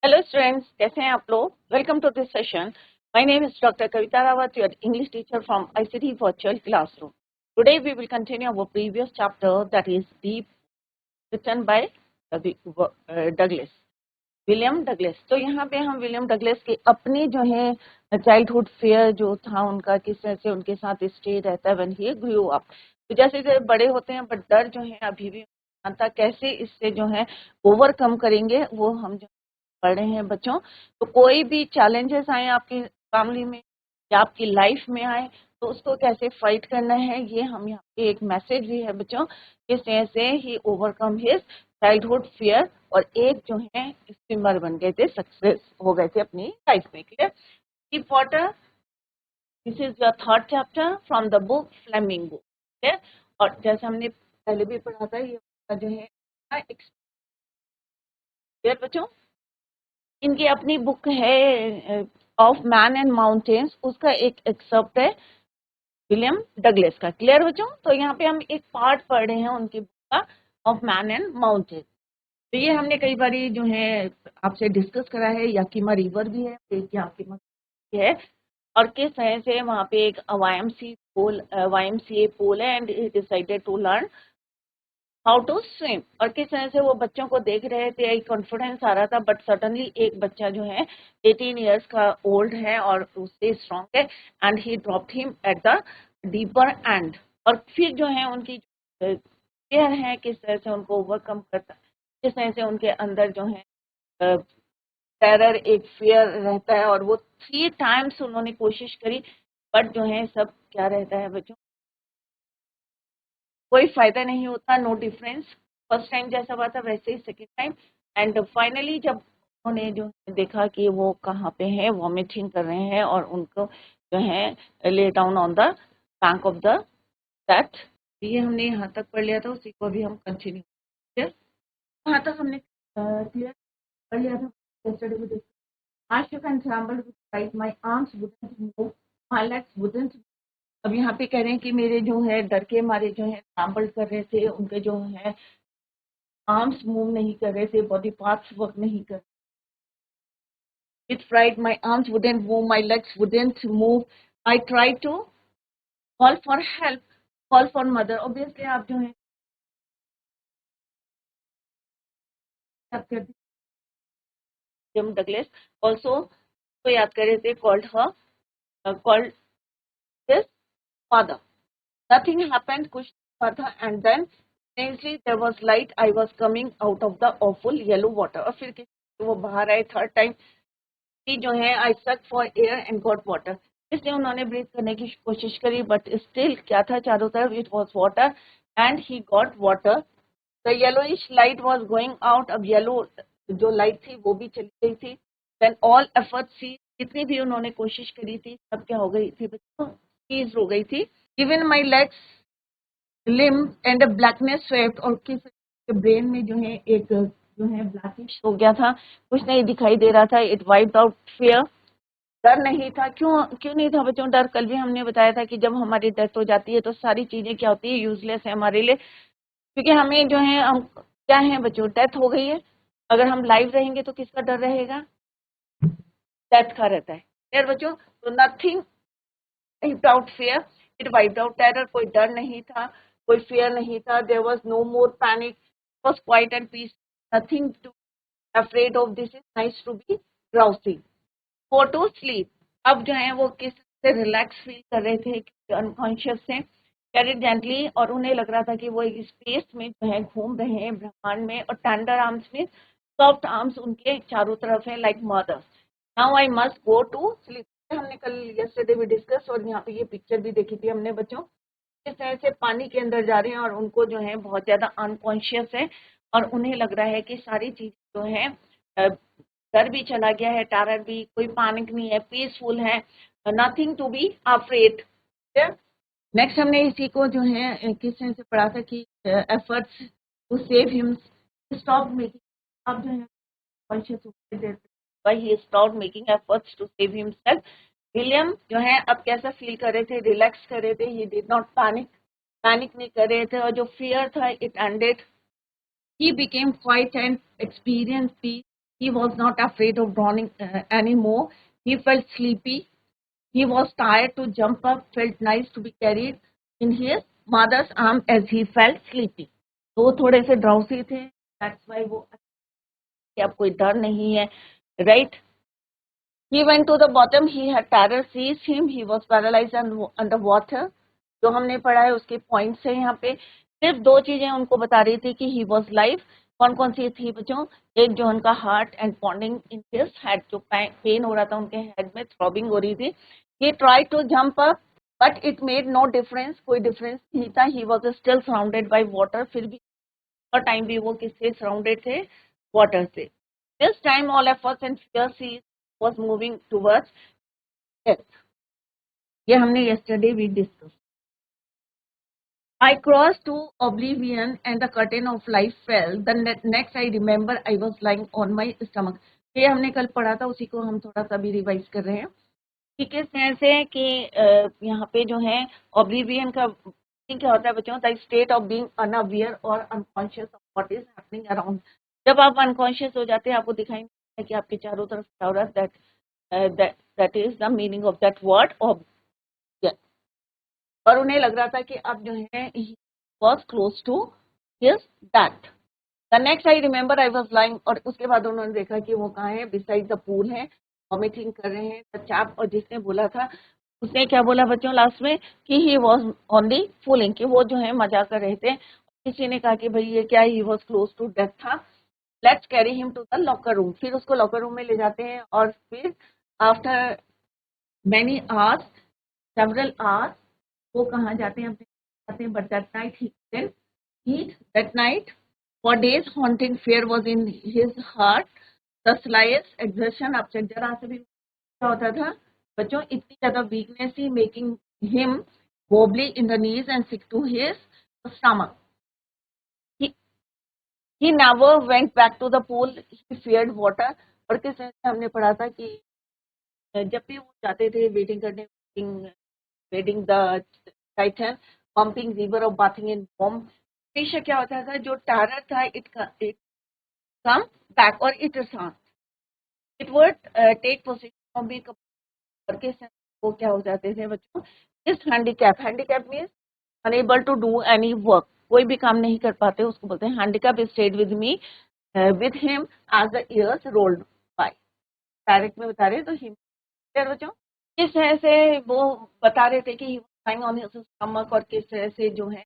Hello students, कैसे हैं आप लोग? Welcome to this session. My name is Dr. Kavita Rawat, your English teacher from ICT Virtual Classroom. Today we will continue our previous chapter, that is Deep, written by Douglas, William Douglas. तो यहाँ पे हम William Douglas के अपनी जो है childhood fair जो था उनका, किस तरह से उनके साथ स्टे रहता है व्हेन ही ग्रू अप। तो जैसे जैसे बड़े होते हैं बट डर जो है अभी भी आता, कैसे इससे जो है ओवरकम करेंगे वो हम जो पढ़ रहे हैं बच्चों। तो कोई भी चैलेंजेस आए आपकी फैमिली में या आपकी लाइफ में आए तो उसको कैसे फाइट करना है, ये हम यहाँ पे एक मैसेज भी है बच्चों। किस तरह से ही ओवरकम हिज चाइल्डहुड फियर और एक जो है स्विमर बन गए थे, सक्सेस हो गए थे अपनी लाइफ में। Clear? Deep water, this is your third chapter from the book flamingo. Clear? और जैसे हमने पहले भी पढ़ा था, ये जो है क्लियर बच्चों, इनकी अपनी बुक है ऑफ मैन एंड माउंटेन्स, उसका एक एक्सर्प्ट है विलियम डगलस का। क्लियर बच्चों? तो यहाँ पे हम एक पार्ट पढ़ रहे हैं उनकी बुक का, ऑफ मैन एंड माउंटेन्स। तो ये हमने कई बार जो है आपसे डिस्कस करा है। याकीमा रिवर भी है, एक याकीमा है, और किस तरह से वहाँ पे एक YMCA पोल है and he decided to learn how to swim. और किस तरह से वो बच्चों को देख रहे थे, एक कॉन्फिडेंस आ रहा था, बट सडनली एक बच्चा जो है 18 इयर्स का ओल्ड है और उससे स्ट्रॉन्ग है and he dropped him at the deeper and. और फिर जो है उनकी केयर है, किस तरह से उनको ओवरकम करता, किस तरह से उनके अंदर जो है टेरर, एक फियर रहता है। और वो 3 टाइम्स उन्होंने कोशिश करी, बट जो है सब क्या रहता है बच्चों, कोई फायदा नहीं होता, नो डिफरेंस। फर्स्ट टाइम जैसा हुआ था वैसे ही सेकेंड टाइम। एंड फाइनली जब उन्होंने जो देखा कि वो कहाँ पे है, वॉमिटिंग कर रहे हैं और उनको जो है lay down on the bank of the that. ये हमने यहाँ तक पढ़ लिया था, उसी को भी हम कंटिन्यू क्लियर। यहाँ तक हमने क्लियर पढ़ लिया था। I shook and trembled with fright. My arms wouldn't move, my legs wouldn't. अब यहाँ पे कह रहे हैं कि मेरे जो है डर के मारे जो है ट्रैम्बल कर रहे थे, उनके जो है आर्म्स मूव नहीं कर रहे थे, बॉडी पार्ट्स वर्क नहीं कर। With fright, my arms wouldn't move, my legs wouldn't move. I tried to call for help, call for mother. Obviously आप जो है विलियम डगलस ऑल्सो तो याद कर रहे थे, called his father. Nothing happened, कुछ further, and then strangely there was light. I was coming out of the awful yellow water. और फिर वो बाहर आए थर्ड टाइम कि जो है I sucked for air and got water. इसलिए उन्होंने ब्रीथ करने की कोशिश करी, बट स्टिल क्या था चारों तरफ, it was water and he got water. The yellowish light was going out. अब येलो जो लाइट थी वो भी चली गई थी। देन ऑल एफर्ट सी, जितनी भी उन्होंने कोशिश करी थी सब क्या हो गई थी बच्चों, चीज हो गई थी। Even my legs limb and blackness swept, और किस ब्रेन में जो है एक जो है ब्लैकिश हो गया था, कुछ नहीं दिखाई दे रहा था। इट वाइप्ड आउट फियर, डर नहीं था। क्यों क्यों नहीं था बच्चों डर? कल भी हमने बताया था कि जब हमारी डेथ हो जाती है तो सारी चीजें क्या होती है, यूजलेस है हमारे लिए, क्योंकि हमें जो है हम क्या है बच्चों, डेथ हो गई है। अगर हम लाइव रहेंगे तो किसका डर रहेगा? डेथ का रहता है। क्लियर बच्चों? तो nothing wiped out fear, it wiped out terror. कोई डर नहीं था, कोई fear नहीं था, there was no more panic, it was quiet and peace, nothing to afraid of. This is nice to be drowsy, go to sleep. अब जो है वो किस से रिलैक्स फील कर रहे थे, अनकॉन्शियस से कैरी जेंटली, और उन्हें लग रहा था कि वो एक स्पेस में जो है घूम रहे हैं, ब्रह्मांड में, और टेंडर आर्म्स में, सॉफ्ट आर्म्स उनके चारों तरफ है, like mothers. Now I must go to sleep. हमने कल यस्टरडे भी डिस्कस, और यहाँ पे ये पिक्चर भी देखी थी हमने बच्चों, किस तरह से पानी के अंदर जा रहे हैं और उनको जो है बहुत ज्यादा अनकॉन्शियस है और उन्हें लग रहा है कि सारी चीज जो है डर भी चला गया है, टेरर भी, कोई पैनिक नहीं है, पीसफुल है, nothing to be afraid. Next हमने इसी को जो है किस तरह से पढ़ा था कि efforts to save him stop making. अब जो है conscious why he stop making efforts to save himself. William जो है अब कैसा फील कर रहे थे, रिलैक्स कर रहे थे, he did not panic, panic नहीं कर रहे थे, और जो फियर था it ended. He became quiet and experienced peace. He was not afraid of drowning anymore. He felt sleepy. He was tired to jump up, felt nice to be carried in his mother's arm as he felt sleepy. तो थोड़े से ड्राउसी थे, that's why वो कि अब कोई डर नहीं है, right? He went to the bottom, he had terror seized him, he was paralyzed under water. जो हमने पढ़ा है उसके पॉइंट्स है यहाँ पे, सिर्फ दो चीजें उनको बता रही थी कि he was live. कौन कौन सी थी बच्चों? एक जो उनका heart and पॉन्डिंग in his head, जो पेन हो रहा था उनके हेड में, थ्रॉबिंग हो रही थी. He tried to jump up, but it made no difference. कोई डिफरेंस नहीं था. He was still surrounded by water. फिर भी और टाइम भी वो किससे सराउंडेड थे? वाटर से. This time all efforts and fear was moving towards death. ये हमने yesterday भी discuss. I crossed to oblivion and the curtain of life fell. The next I remember I was lying on my stomach. ये हमने कल पढ़ा था, उसी को हम थोड़ा सा भी रिवाइज कर रहे हैं. ठीक है, ऐसे कि यहाँ पे जो है oblivion का क्या होता है बच्चों? The state of being unaware or unconscious of what is happening around. जब आप अनकॉन्शियस हो जाते हैं, आपको दिखाई नहीं देता कि आपके चारों तरफ क्या हो रहा है. that is the meaning of that word oblivion. और उन्हें लग रहा था कि अब जो है he was close to his death. The next I remember I was lying, और उसके बाद उन्होंने देखा कि वो कहाँ है? beside the pool है, वॉमिटिंग कर रहे हैं. The chap, और जिसने बोला था उसने क्या बोला बच्चों लास्ट में? कि he was only fooling, कि वो जो है मजाक कर रहे थे. किसी ने कहा कि भाई ये क्या, he was close to death था. Let's carry him to the locker room. फिर उसको लॉकर रूम में ले जाते हैं, और फिर after many hours, several hours, वो कहाँ जाते हैं? अपने but that night he couldn't eat. That night for days haunting fear was in his heart. The slightest exertion, अब जरा से भी क्या होता था बच्चों? इतनी ज्यादा weakness he making him wobbly in the knees and sick to his stomach. He never went back to the pool. He feared water. और किस तरह से हमने पढ़ा था कि जब भी वो जाते थे वेटिंग करने, waiting the titan, pumping river और बाथिंग इन बॉम, हमेशा क्या होता था? जो टैरर था इट कम बैक और it it would take position of being, और किस तरह वो क्या हो जाते थे बच्चों? इस handicap means unable to do any work, कोई भी काम नहीं कर पाते, उसको बोलते हैं handicap. Stayed with me with him as the years rolled by. Direct में बता रहे तो हिम बच्चों किस तरह से वो बता रहे थे कि he was lying on his stomach, और किस तरह से जो है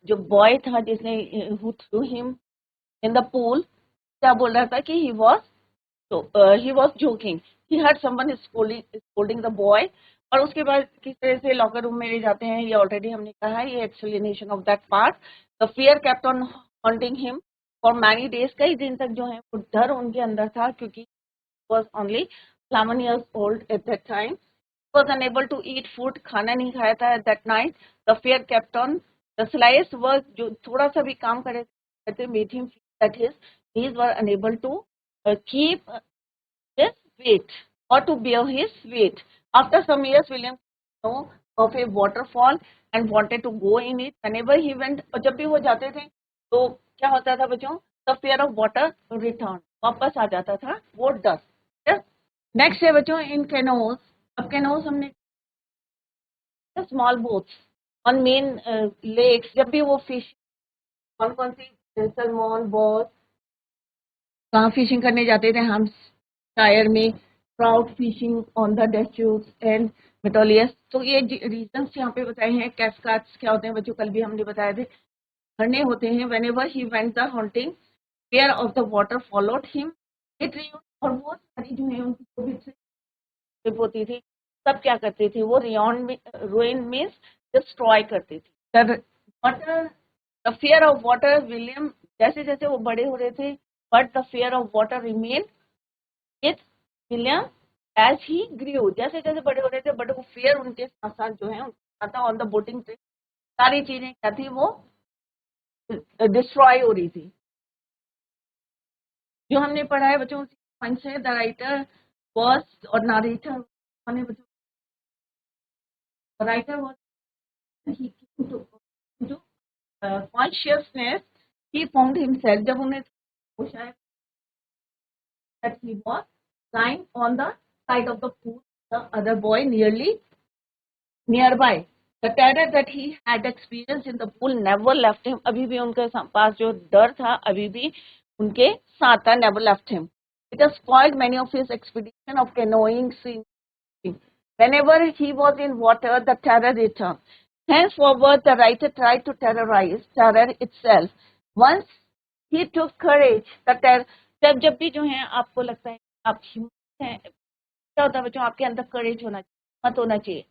जो बॉय था जिसने who threw him in the pool क्या बोल रहा था कि he was joking. He heard someone scolding the boy. और उसके बाद किस तरह से लॉकर रूम में ले जाते हैं, ये ऑलरेडी हमने कहा है, ये explanation of that part. The fear kept on haunting him for many days, कई दिन तक जो है वो डर उनके अंदर था, क्योंकि was only 11 years old at that time. He was unable to eat food, खाना नहीं खाया था at that night. The fear kept on. The slightest work, जो थोड़ा सा भी काम करे थे, made him feel that his knees were unable to keep his weight or to bear his weight. After some years, William knew of a waterfall and wanted to go in it. Whenever he went, और जब भी वो जाते थे तो क्या होता था बच्चों? The fear of water returned, वापस आ जाता था वो डर. नेक्स्ट है बच्चों इन कैनोज. अब कैनोज हमने small boats on main lakes, जब भी वो फिश, कौन कौन सी? सलमोन, बॉस, कहाँ फिशिंग करने जाते थे हम? टायर में. Trout fishing on the Deschutes and Metolius. तो ये रीजंस यहाँ पे बताए हैं. कैस्काड्स क्या होते हैं बच्चों? कल भी हमने बताए थे, झरने होते हैं. Whenever he went the hunting, fear of the water followed him. It ruined, और वो सारी जो है उनकी जो भी होती थी, सब क्या करती थी? वो ruin means destroy करती थी. The water, the fear of water, William, जैसे जैसे वो बड़े हो रहे थे, but the fear of water remained with William as he grew. जैसे जैसे बड़े हो रहे थे, बट वो fear उनके साथ साथ जो है आता ऑन द बोटिंग ट्रिप, सारी चीजें क्या थी? वो डिस्ट्रॉय हो रही थी. जो हमने पढ़ा है बच्चों पॉइंट्स है. द राइटर वॉज, और नारेटर बच्चों, writer was consciousness. He found himself, जब उन्हें होश आया that he was lying on the side of the pool, the other boy nearby. The terror that he had experienced in the pool never left him. अभी भी उनके पास जो डर था अभी भी उनके साथ था. Never left him. It has spoiled many of his expedition of canoeing. Whenever he was in water, the terror returned. Henceforward, the writer tried to terrorize terror itself. Once he took courage, the terror. जब भी जो है आपको लगता है आप हिम्मत है, क्या होता है बच्चों, आपके अंदर करेज होना चाहिए, हिम्मत होना चाहिए,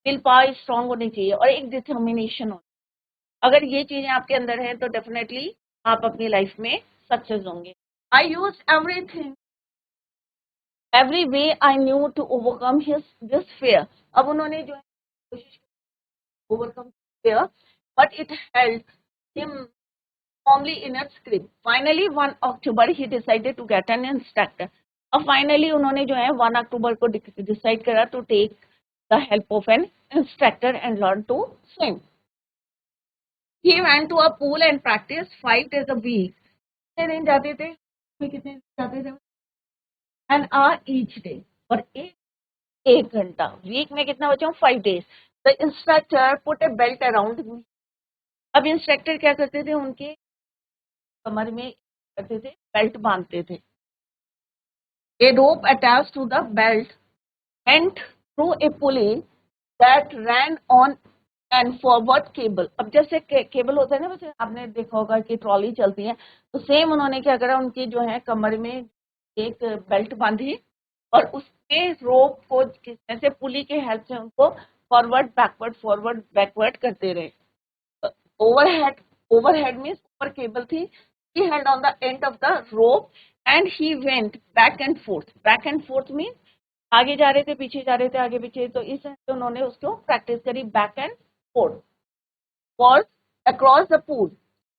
विल पावर स्ट्रांग होनी चाहिए और एक डिटर्मिनेशन हो. अगर ये चीजें आपके अंदर है तो डेफिनेटली आप अपनी लाइफ में सक्सेस होंगे. I use everything every way I knew to overcome this fear. अब उन्होंने जो है कोशिश overcome fear, but it held him firmly in its grip. Finally, 1 October he decided to get an instructor. अब finally उन्होंने जो है 1 अक्टूबर को डिसाइड करा to take the help of an instructor and learn to swim. He went to a pool and practiced 5 days a week. कितने दिन जाते थे? कितने दिन जाते थे? An hour each day. और एक घंटा. वीक में कितना बच्चों? 5 days. The instructor put a belt around me. अब इंस्ट्रक्टर क्या करते थे? उनके कमर में करते थे, बेल्ट बांधते थे. A rope attached to the belt went through a pulley that ran on and forward cable. अब जैसे केबल होता है ना बच्चे, आपने देखा होगा कि ट्रॉली चलती है, तो सेम उन्होंने क्या करा, उनकी जो है कमर में एक बेल्ट बांधी और उसके रोप को ऐसे पुली के हेल्प से उनको फॉरवर्ड बैकवर्ड करते रहे. ओवरहेड मीन्स ऊपर केबल थी. He held on the end of the rope and he went back and forth. Back and forth means आगे जा रहे थे, पीछे जा रहे थे, आगे पीछे. तो इस तरह से उन्होंने उसको प्रैक्टिस करी, back and forth, wall across the pool,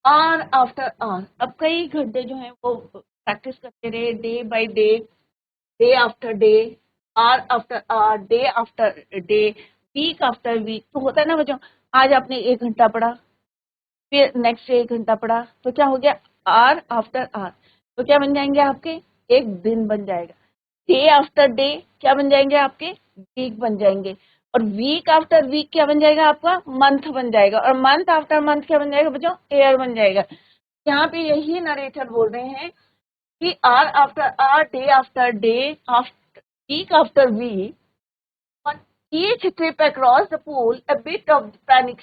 hour after hour. अब कई घंटे जो है वो प्रैक्टिस करते रहे, day by day after day, hour after hour, day after day, week after week. तो होता है ना बच्चों, आज आपने 1 घंटा पढ़ा, फिर नेक्स्ट डे 1 घंटा पढ़ा, तो क्या हो गया, आवर आफ्टर आवर. तो क्या बन जाएंगे आपके, एक दिन बन जाएगा. डे आफ्टर डे क्या बन जाएंगे आपके, वीक बन जाएंगे. और वीक आफ्टर वीक क्या बन जाएगा आपका, मंथ बन जाएगा. और मंथ आफ्टर मंथ क्या बन जाएगा बच्चों, ईयर बन जाएगा. यहाँ पे यही नरेटर बोल रहे हैं कि hour after hour, day after day, week after week, each trip across the pool a bit of panic.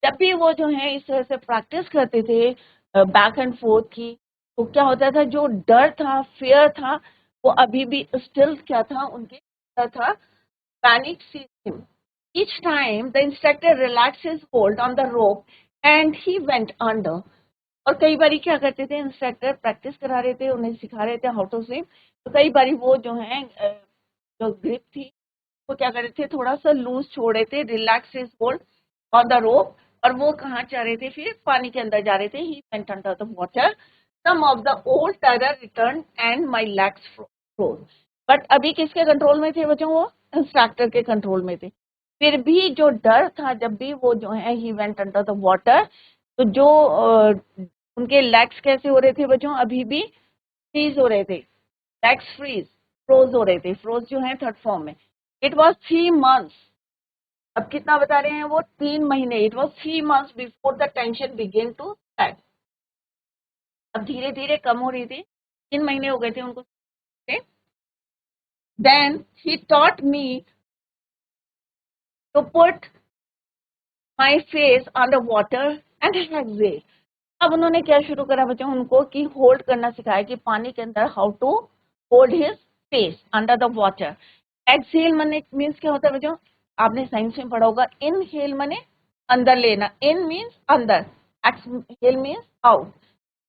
जब भी वो जो है इस तरह से प्रैक्टिस करते थे बैक एंड फोर्थ की, तो क्या होता था, जो डर था, फियर था, वो अभी भी स्टिल क्या था उनके अंदर था, panic seized him. Each time the instructor relax his hold on the rope and he went under. और कई बारी क्या करते थे, इंस्ट्रक्टर प्रैक्टिस करा रहे थे, उन्हें सिखा रहे थे हाउ टू स्विम, तो कई बारी वो जो है जो ग्रिप थी वो क्या कर रहे थे, थोड़ा सा लूज छोड़ रहे थे, relax his hold on the रोप. और वो कहाँ जा रहे थे, फिर पानी के अंदर जा रहे थे. He went under the water. Some of the old terror return and my legs froze. But अभी किसके कंट्रोल में थे बच्चों, वो इंस्ट्रक्टर के कंट्रोल में थे. फिर भी जो डर था, जब भी वो जो है ही वेंट अंडर द वाटर, तो जो उनके लेग्स कैसे हो रहे थे बच्चों, अभी भी फ्रीज हो रहे थे, लेग्स फ्रोज हो रहे थे. फ्रोज जो है थर्ड फॉर्म में. It was 3 months. अब कितना बता रहे हैं वो, 3 महीने. It was 3 months before the tension began to start. अब धीरे धीरे कम हो रही थी, 3 महीने हो गए थे उनको. Then he taught me to put my face on the water and exhale. अब उन्होंने क्या शुरू करा बच्चों, उनको कि होल्ड करना सिखाया, कि पानी के अंदर how to hold his face under the water. Exhale मने मीन्स क्या होता है बच्चों, आपने साइंस में पढ़ा होगा, इनहेल मने अंदर लेना, इन मीन्स अंदर, एक्सहेल मीन्स आउट.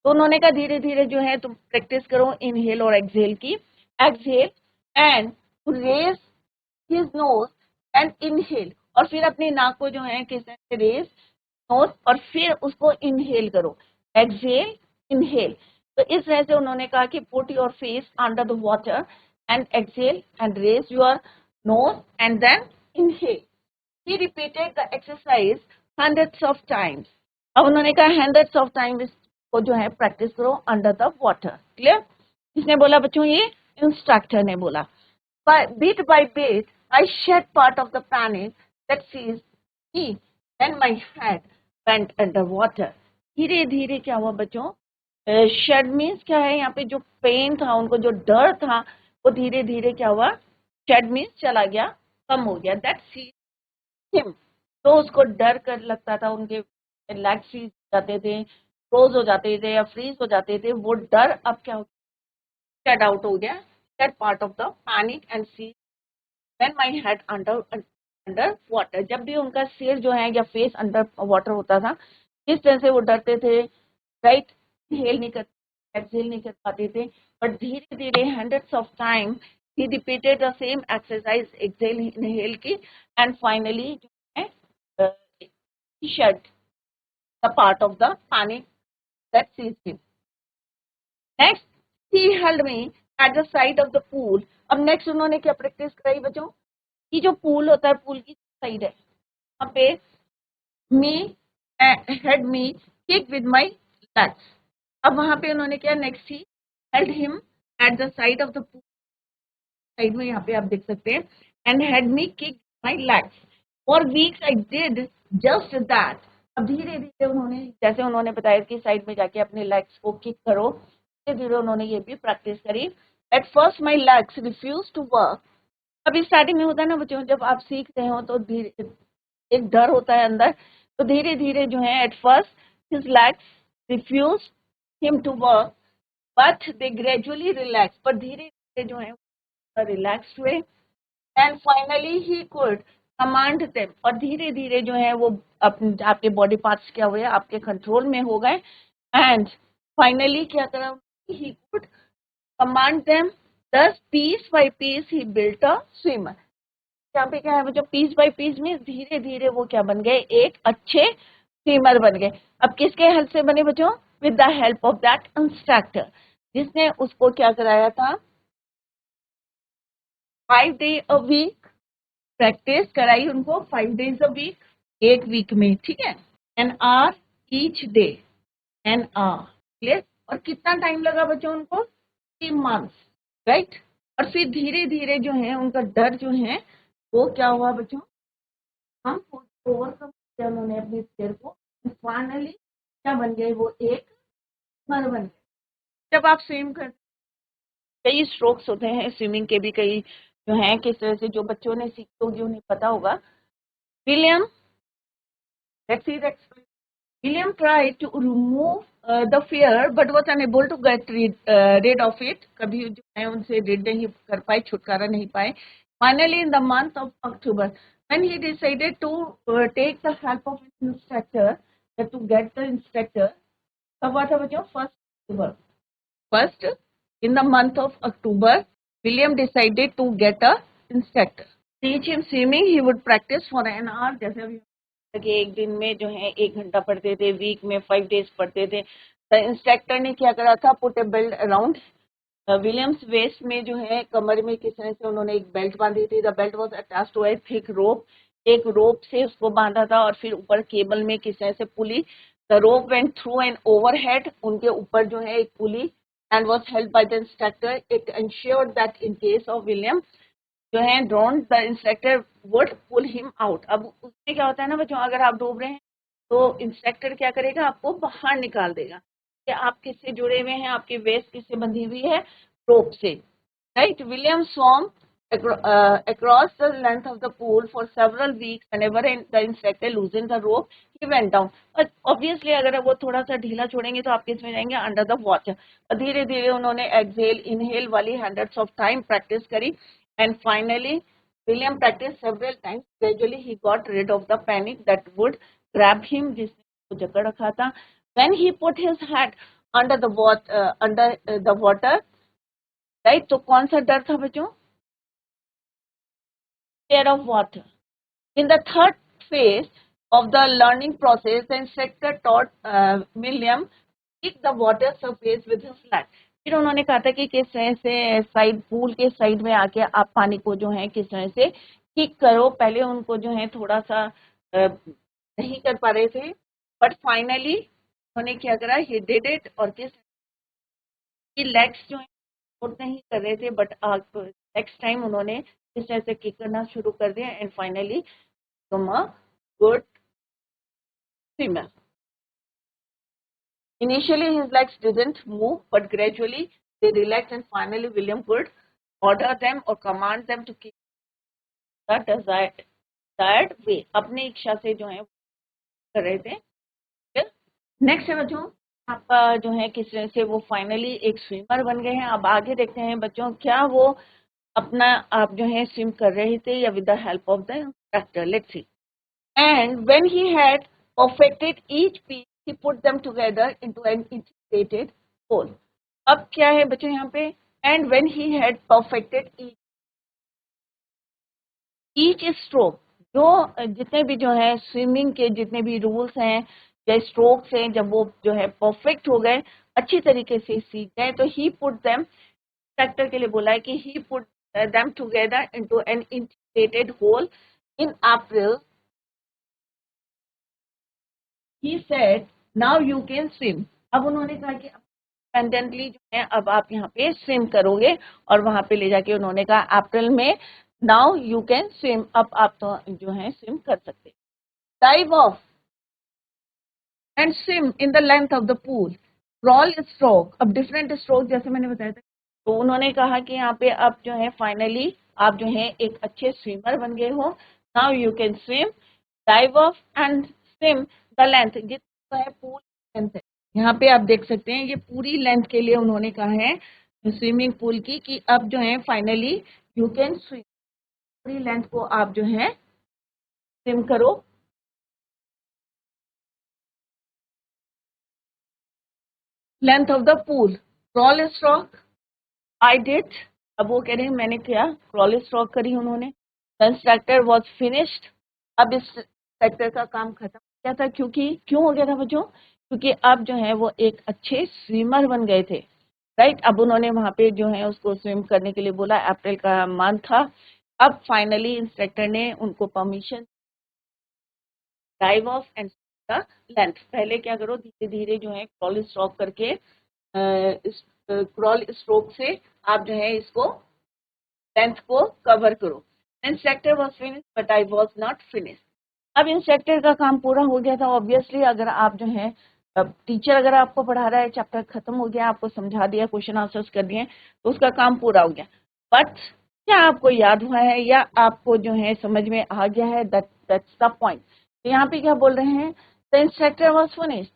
तो उन्होंने कहा धीरे धीरे जो है तुम प्रैक्टिस करो इनहेल और एक्सहेल की. Exhale and to raise his nose and inhale, और फिर अपनी नाक को जो है किस तरह से रेज नोज और फिर उसको इनहेल करो, एक्सहेल इनहेल. तो इस तरह से उन्होंने कहा कि put your face under the water and exhale and raise your nose and then inhale. He repeated the exercise hundreds of times. अब उन्होंने कहा hundreds of times को जो है प्रैक्टिस करो अंडर द वाटर. क्लियर. किसने बोला बच्चों? ये इंस्ट्रक्टर ने बोला। Bit by bit, I shed part of the panic that seized me. Then my head went underwater. धीरे धीरे क्या हुआ बच्चों? शेड मीन्स क्या है? यहाँ पे जो पेन था, उनको जो डर था, वो धीरे धीरे क्या हुआ? शेड मीन्स चला गया, कम हो गया। दैट सीज्ड हिम, तो उसको डर कर लगता था, उनके लेग फ्रीज हो जाते थे, फ्रोज हो जाते थे या फ्रीज हो जाते थे, वो डर अब क्या हो गया? शेड आउट हो गया। That part of the panic and see when my head under water, जब भी उनका सिर जो है या फेस अंडर वाटर होता था, किस तरह से वो डरते थे, राइट? इनहेल नहीं कर, एक्सहेल नहीं कर पाते थे, बट धीरे धीरे hundreds of time he repeated the same exercise, exhale inhale की, and finally जो है he shed the part of the panic that seized him. Next, he held me at the side of the pool. अब next उन्होंने क्या practice कराई बच्चों? ये जो पूल होता है, पूल की साइड है, वहाँ पे me had me kick with my legs. अब वहाँ पे उन्होंने क्या? Next he held him at the side of the pool, side में यहाँ पे आप देख सकते हैं, and had me kick my legs for weeks I did just that. अब धीरे धीरे उन्होंने, जैसे उन्होंने बताया कि साइड में जाके अपने लेग्स को किक करो, धीरे धीरे उन्होंने ये भी प्रैक्टिस करी। At first my legs refuse to work. अभी स्टार्टिंग में होता है ना बच्चों, जब आप सीख रहे हो तो धीरे एक डर होता है अंदर, तो धीरे धीरे जो है at first his legs refuse him to work but they gradually relax, पर धीरे धीरे जो है रिलैक्स हुए। And finally he could command them, और धीरे धीरे जो है वो अपने आपके बॉडी पार्ट्स क्या हुए? आपके कंट्रोल में हो गए। एंड फाइनली क्या करा? ही could command them, thus piece by piece he built a swimmer। यहाँ पे क्या है बच्चों? पीस बाय पीस में धीरे धीरे वो क्या बन गए? एक अच्छे स्विमर बन गए। अब किसके हेल्प से बने बच्चों? With the help of that instructor, जिसने उसको क्या कराया था? 5 days a week प्रैक्टिस कराई उनको, 5 days a week, एक वीक में, ठीक है? An hour each day, an hour, clear? और कितना टाइम लगा बच्चों उनको? 3 months, राइट? और फिर धीरे धीरे जो है उनका डर जो है वो क्या हुआ बच्चों? हम ओवरकम किया उन्होंने अपने फियर को, फाइनली क्या बन गए? वो एक मर बन गए। जब आप स्विम कर, कई स्ट्रोक्स होते हैं स्विमिंग के भी, कई जो हैं किस तरह से, जो बच्चों ने सीखी होगी उन्हें पता होगा। William, let's see that William tried to remove the fear but was unable to get rid of it। कभी जो है उनसे rid नहीं कर पाए, छुटकारा नहीं पाए। Finally, in the month of October, when he decided to take the help of an instructor, to get the instructor, कब हुआ था बच्चों? 1st October। First, in the month of October, William decided to get a instructor। Teach him swimming, he would practice for an hour। जैसे अभी कि एक दिन में जो है 1 घंटा पढ़ते थे, वीक में 5 days पढ़ते थे। तो इंस्ट्रक्टर ने क्या करा था? पुट ए बेल्ट अराउंड विलियम्स वेस्ट में, जो है कमर में किस तरह से उन्होंने एक बेल्ट बांधी थी। The belt was attached to a thick rope, एक रोप से उसको बांधा था, और फिर ऊपर केबल में किस तरह से pulley. The rope went through an overhead, उनके ऊपर जो है एक pulley, and was held by the instructor. It ensured that in case of William जो है drown, the instructor would pull him out. अब उसमें क्या होता है ना बच्चों, अगर आप डूब रहे हैं तो इंस्ट्रक्टर क्या करेगा? आपको बाहर निकाल देगा कि आप किससे जुड़े हुए हैं, आपकी वेस्ट किससे बंधी हुई है? रोप से, right? William swam across the length of the pool for several weeks whenever the instructor loosened the rope he went down। but obviously अगर वो थोड़ा सा ढीला छोड़ेंगे तो आप किस में जाएंगे? Under the water. और धीरे धीरे उन्होंने एक्सहेल इनहेल वाली हंड्रेड्स ऑफ टाइम प्रैक्टिस करी, and finally William practiced several times। gradually he got rid of the panic that would grab him, जिसने जकड़ रखा था। when he put his head under the water, right? तो कौन सा डर था बच्चों? fear of water। In the third phase of the learning process, the instructor taught William kick the water surface with his leg। फिर उन्होंने कहा था कि किस तरह से साइड, पूल के साइड में आके आप पानी को जो है किस तरह से किक करो। पहले उनको जो है थोड़ा सा नहीं कर पा रहे थे, बट फाइनली उन्होंने क्या करा? He did it. और किस की लेग्स जो है सपोर्ट नहीं कर रहे थे, बट नेक्स्ट टाइम उन्होंने इस तरह से किक करना शुरू कर दिया and finally become a good swimmer. Initially, his legs didn't move, but gradually they relaxed, and finally, William could order them or command them to keep the desired way. अपनी इच्छा से जो है कर रहे थे. फिर नेक्स्ट है बच्चों, आपका जो है किस तरह से वो फाइनली एक स्विमर बन गए हैं. अब आगे देखते हैं बच्चों, क्या वो अपना आप जो है स्विम कर रहे थे या with the help of the instructor. Let's see. And when he had perfected each piece, he put them together into an integrated whole. अब क्या है बच्चों यहाँ पे, and when he had perfected each stroke, जो जितने भी जो है स्विमिंग के जितने भी रूल्स हैं या स्ट्रोक्स हैं, जब वो जो है परफेक्ट हो गए, अच्छी तरीके से सीख गए, तो he put them, इंस्ट्रक्टर के लिए बोला है कि he put them together into an integrated whole in April. He said, now you can swim. अब उन्होंने कहा कि इंडिपेंडेंटली जो है अब आप यहाँ पे स्विम करोगे, और वहां पे ले जाके उन्होंने कहा अप्रैल में नाउ यू कैन स्विम, अब आप तो जो है स्विम कर सकते. Dive of and swim in the length of the pool. Crawl stroke, अब डिफरेंट स्ट्रोक जैसे मैंने बताया था, तो उन्होंने कहा कि यहाँ पे अब जो है फाइनली आप जो है एक अच्छे स्विमर बन गए हो. Now you can swim, dive of and swim the length, जितना है पूल लेंथ है. यहाँ पे आप देख सकते हैं ये पूरी लेंथ के लिए उन्होंने कहा है स्विमिंग पूल की कि अब जो है फाइनली यू कैन स्विम, पूरी लेंथ को आप जो है स्विम करो. Length of the pool, crawl stroke I did. अब वो कह रहे हैं मैंने क्या क्रॉल स्ट्रोक करी उन्होंने. The instructor was finished. अब इस इंस्ट्रक्टर का काम खत्म हो गया था. क्यों हो गया था बच्चों, क्योंकि अब जो है वो एक अच्छे स्विमर बन गए थे. राइट, अब उन्होंने वहां पे जो है उसको स्विम करने के लिए बोला. अप्रैल का मंथ था. अब फाइनली इंस्ट्रक्टर ने उनको permission, dive of and the length. पहले क्या करो, धीरे धीरे जो है क्रॉल स्ट्रोक करके इस क्रॉल स्ट्रोक से आप जो है इसको लेंथ को कवर करो. Instructor was finish but I was not finish. अब इंस्ट्रक्टर का काम पूरा हो गया था. ऑब्वियसली अगर आप जो है टीचर अगर आपको पढ़ा रहा है, चैप्टर खत्म हो गया, आपको समझा दिया, क्वेश्चन आंसर्स कर दिए, तो उसका काम पूरा हो गया. बट क्या आपको याद हुआ है या आपको जो है समझ में आ गया है, दैट्स द पॉइंट. तो यहाँ पे क्या बोल रहे हैं, द इंस्ट्रक्टर वॉज फिनिश.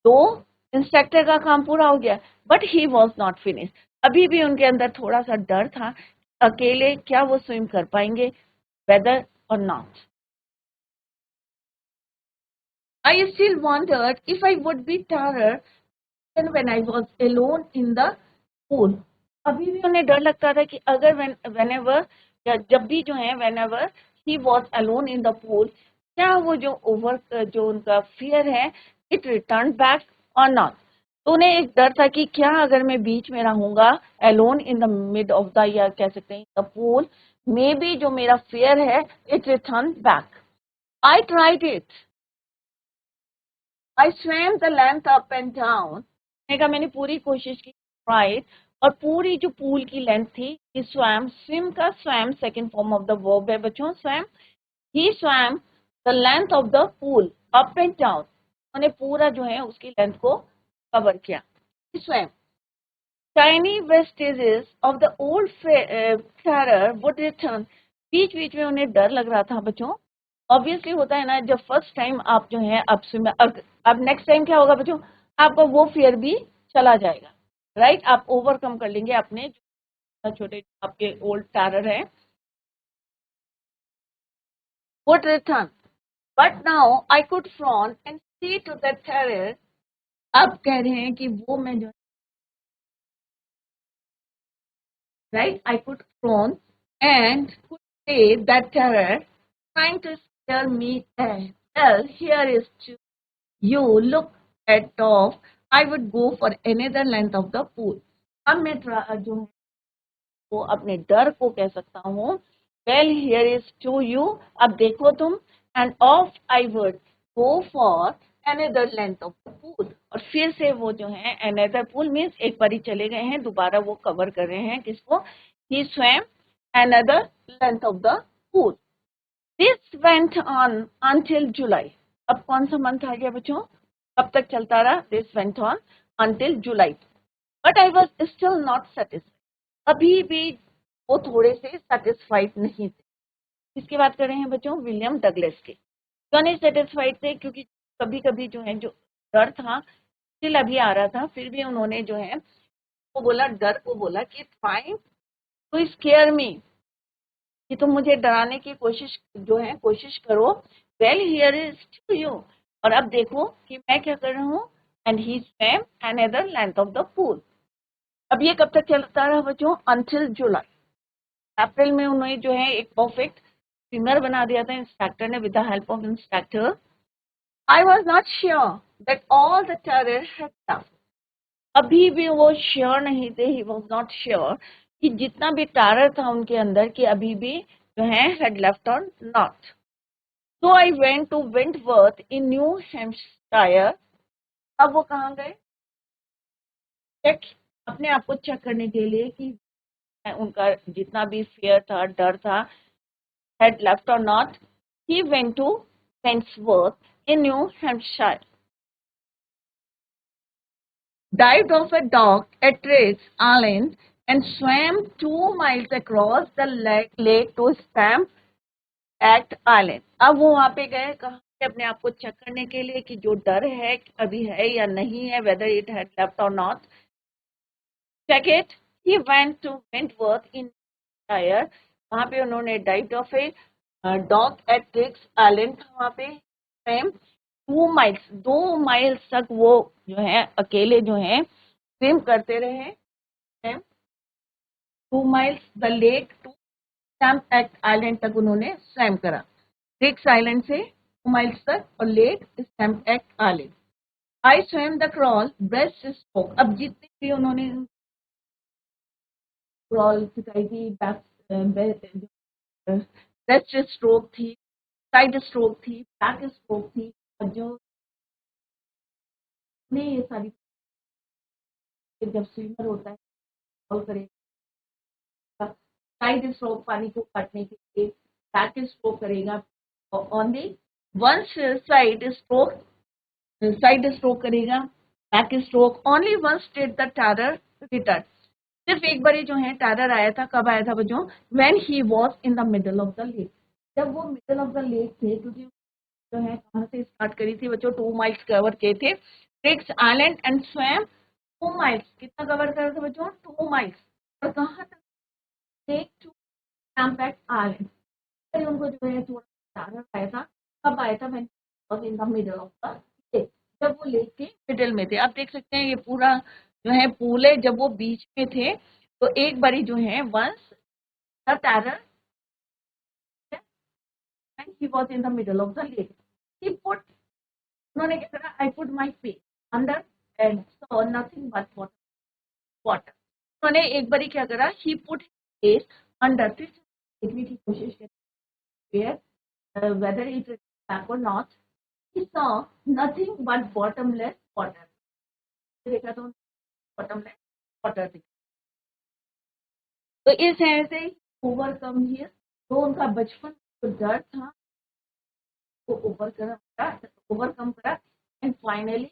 तो इंस्ट्रक्टर का काम पूरा हो गया, but he was not finish. अभी भी उनके अंदर थोड़ा सा डर था, अकेले क्या वो स्विम कर पाएंगे, वेदर और not. I still wondered if I would be terror even when I was alone in the pool. अभी भी उन्हें डर लगता था कि अगर whenever या जब भी जो है whenever he was alone in the pool, क्या वो जो उनका fear है it returned back or not. तो उन्हें एक डर था कि क्या अगर मैं बीच में रहूंगा alone in the mid of the, या कह सकते हैं the pool, maybe जो मेरा fear है it returned back. I tried it. I swam the length up and down. मैंने पूरी कोशिश की, right, और पूरी जो पूल की लेंथ थी, swam, swim का swam second form of the verb है बच्चों, swam. He swam the length of the pool up and down. उन्होंने पूरा जो है उसकी लेंथ को कवर किया. He swam. Tiny vestiges of the old terror would return. बीच बीच में उन्हें डर लग रहा था बच्चों. ऑब्वियसली होता है ना, जब फर्स्ट टाइम आप जो है अब नेक्स्ट टाइम क्या होगा बच्चों, आपका वो फियर भी चला जाएगा. राइट, आप ओवरकम कर लेंगे अपने छोटे आपके ओल्ड टेरर है. Would return, but now I could frown and see to the terror. अब कह रहे हैं कि वो मैं जो, right, I could frown and could say that terror trying to scare me. Well, here is to you look at off. I would go for another length of the pool. अब मैं जो वो अपने डर को कह सकता हूँ. Well, here is to you. अब देखो तुम, and off I would go for another length of the pool. और फिर से वो जो है अनदर पूल मीन्स एक बारी चले गए हैं, दोबारा वो कवर कर रहे हैं किसको, he swam another length of the pool. This went on until July. अब कौन सा मंथ आ गया बच्चों, कब तक चलता रहा, this went on until July. But I was still not satisfied, अभी भी वो थोड़े से सेटिस्फाइड नहीं थे। किसकी बात कर रहे हैं बच्चों, विलियम डगलस के। क्यों नहीं सेटिस्फाइड थे, क्योंकि कभी कभी जो है जो डर था स्टिल अभी आ रहा था, फिर भी उन्होंने जो है वो बोला, डर को बोला कि ट्राइंग टू स्केयर मी, कि तुम मुझे डराने की कोशिश जो है कोशिश करो, well here is to you, और अब देखो कि मैं क्या कर रहा हूँ, and he swam another length of the pool. अब ये कब तक चलता रहा बच्चों, अंटिल जुलाई। अप्रैल में उन्होंने जो है एक परफेक्ट स्विमर बना दिया था इंस्ट्रक्टर ने, with the help of instructor. I was not sure that all the terror had left. अभी भी वो श्योर नहीं थे, ही वॉज नॉट श्योर कि जितना भी टेरर था उनके अंदर कि अभी भी जो है हैड लेफ्ट और not. So I went to Wentworth in New Hampshire. अब वो कहाँ गए, चेक, अपने आप को चेक करने के लिए कि उनका जितना भी फियर था, डर था, had left or not, he went to Wentworth in New Hampshire, dived off a dock at Triggs Island, and swam 2 miles across the lake to Stamp Act Island. अब वो वहां पे गए कहाँ पे, अपने आप को चेक करने के लिए कि जो डर है अभी है या नहीं है, whether it had left or not. Check it. He went to Wentworth in Shire. वहां पे उन्होंने dived off a dock at Triggs island था, वहां पे स्वयं 2 माइल्स 2 माइल्स तक वो जो है अकेले जो है स्विम करते रहे, 2 miles the lake to Stamp Act island तक उन्होंने स्वयं करा, ट्रिक्स आइलैंड से 2 माइल्स तक और लेक स्टैम्प एक्ट आइलैंड। आई स्वयं द क्रॉल ब्रेस्ट स्ट्रोक। अब जितने भी उन्होंने क्रॉल सिखाई थी, ब्रेस्ट स्ट्रोक थी, साइड स्ट्रोक थी, बैक स्ट्रोक थी, और जो ये सारी जब स्विमर होता है क्रॉल करेगा, साइड स्ट्रोक पानी को काटने के लिए, बैक स्ट्रोक करेगा, और on the one side stroke करेगा, back stroke, only one state the terror return. सिर्फ एक बार जो है टेरर आया था, कब आया था बच्चों, when he was in the middle of the lake, जब वो मिडल ऑफ द लेक थे, क्योंकि जो है कहाँ से स्टार्ट करी थी बच्चों, 2 माइल्स कवर किए थे, ट्रिक्स आइलैंड एंड स्वयं 2 माइल्स, कितना कवर करा था बच्चों, 2 माइल्स, और कहाँ तक, लेक टू स्टैम्प आइलैंड। फिर उनको जो है थोड़ा टेरर आया था, कब आया था, when was in the middle of the lake, जब वो लेक के मिडल में थे। आप देख सकते हैं ये पूरा जो है पूल है, जब वो बीच में थे तो एक बारी जो है once the terror and he was in the middle of the lake. He put, उन्होंने क्या करा, I put my face under and saw nothing but water. उन्होंने एक बारी क्या करा, he put his face under, फिर देखने की कोशिश की, whether it is back or not, he saw nothing but bottomless water. देखा तो bottomless water दिखा। तो इस तरह से ओवरकम हियर, तो उनका बचपन जो डर था वो ओवरकम करा एंड फाइनली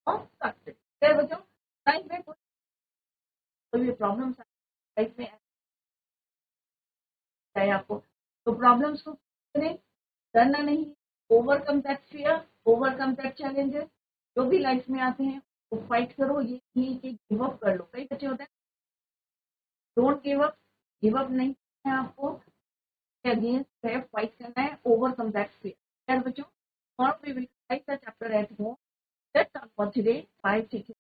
सक्सेस। फिर बच्चों लाइफ में कोई प्रॉब्लम लाइफ में चाहे आपको, तो प्रॉब्लम्स को डरना नहीं, overcome that fear, overcome that challenges, जो भी लाइफ में आते हैं वो फाइट करो, ये नहीं कि गिव अप कर लो। कई बच्चे होते हैं डोंट गिव अप नहीं है आपको, अगेंस्ट है, फाइट करना है, ओवरकम दैट फियर। बच्चों और we will write the chapter at home. That's all for today. Bye. Take care.